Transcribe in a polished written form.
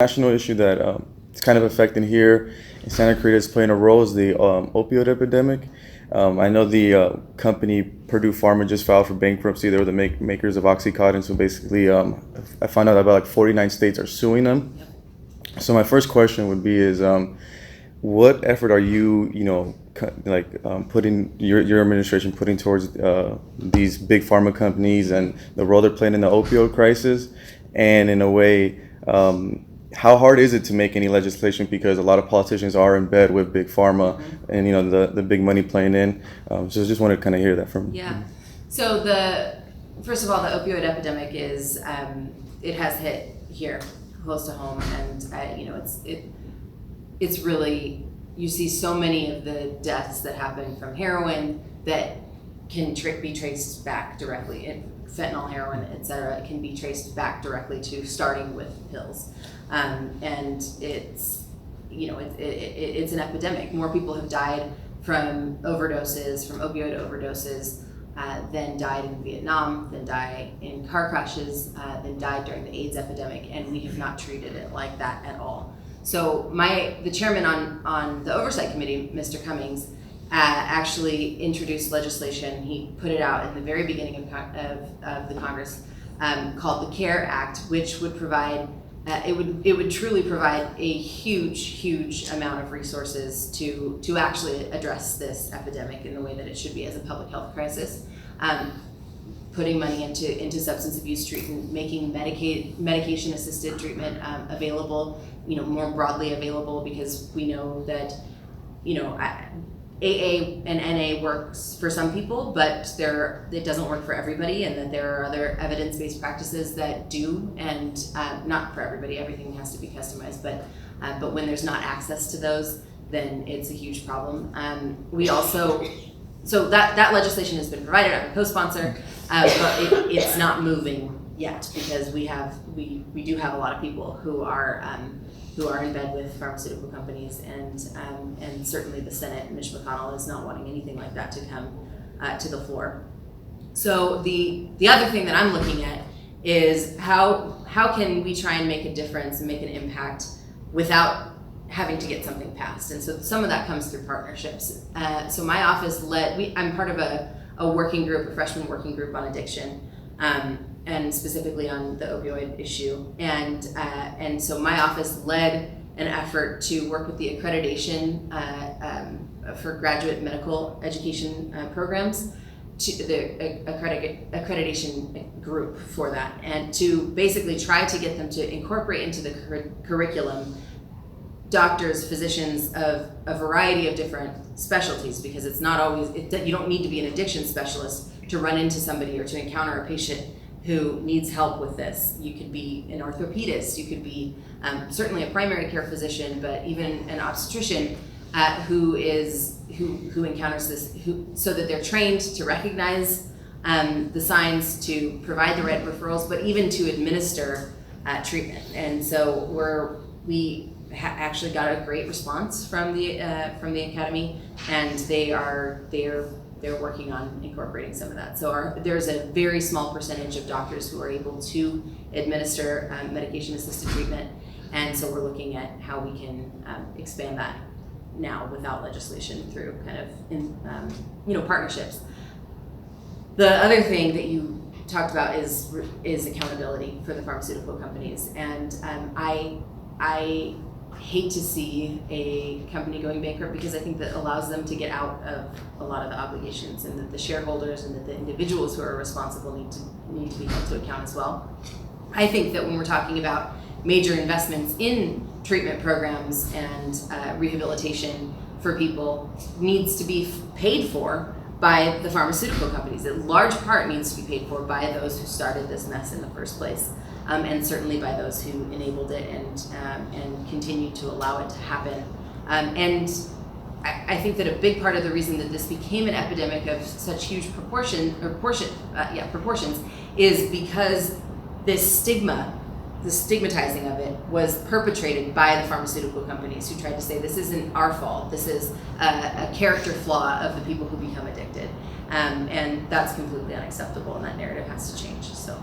National issue that it's kind of affecting here in Santa Cruz is playing a role is the opioid epidemic. I know the company Purdue Pharma just filed for bankruptcy. They were the makers of Oxycontin. So basically, I found out about like 49 states are suing them. So my first question would be is, what effort are you, putting your administration putting towards these big pharma companies and the role they're playing in the opioid crisis, and in a way, how hard is it to make any legislation, because a lot of politicians are in bed with big pharma and the big money playing in. So I just want to kind of hear that from you. Yeah. So first of all, the opioid epidemic is it has hit here close to home, and it's really, you see so many of the deaths that happen from heroin that can be traced back directly. Fentanyl, heroin, etc., can be traced back directly to starting with pills, and it's an epidemic. More people have died from overdoses, from opioid overdoses, than died in Vietnam, than died in car crashes, than died during the AIDS epidemic, and we have not treated it like that at all. So the chairman on the oversight committee, Mr. Cummings, actually introduced legislation. He put it out in the very beginning of the Congress, called the CARE Act, which would provide, it would truly provide a huge amount of resources to actually address this epidemic in the way that it should be as a public health crisis. Putting money into substance abuse treatment, making medication assisted treatment available, more broadly available, because we know that, AA and NA works for some people, but it doesn't work for everybody, and that there are other evidence-based practices that do, and not for everybody. Everything has to be customized, but when there's not access to those, then it's a huge problem. So that legislation has been provided. I'm a co-sponsor, but it's not moving yet, because we do have a lot of people who are in bed with pharmaceutical companies, and certainly the Senate, Mitch McConnell, is not wanting anything like that to come to the floor. So the other thing that I'm looking at is how can we try and make a difference and make an impact without having to get something passed. And so some of that comes through partnerships. So my office I'm part of a working group, a freshman working group on addiction, and specifically on the opioid issue. And so my office led an effort to work with the accreditation for graduate medical education programs, to the accreditation group for that, and to basically try to get them to incorporate into the curriculum doctors, physicians of a variety of different specialties, because it's not always, you don't need to be an addiction specialist to run into somebody or to encounter a patient who needs help with this. You could be an orthopedist, you could be certainly a primary care physician, but even an obstetrician who encounters this, so that they're trained to recognize the signs, to provide the right referrals, but even to administer treatment. And so we actually got a great response from the academy, and they're working on incorporating some of that. So there's a very small percentage of doctors who are able to administer medication-assisted treatment, and so we're looking at how we can expand that now without legislation, through kind of partnerships. The other thing that you talked about is accountability for the pharmaceutical companies, and I hate to see a company going bankrupt, because I think that allows them to get out of a lot of the obligations, and that the shareholders and that the individuals who are responsible need to be held to account as well. I think that when we're talking about major investments in treatment programs and rehabilitation for people, needs to be paid for by the pharmaceutical companies. In large part needs to be paid for by those who started this mess in the first place. And certainly by those who enabled it and continued to allow it to happen. And I think that a big part of the reason that this became an epidemic of such huge proportions, is because this stigmatizing of it was perpetrated by the pharmaceutical companies, who tried to say, this isn't our fault, this is a character flaw of the people who become addicted. And that's completely unacceptable, and that narrative has to change. So.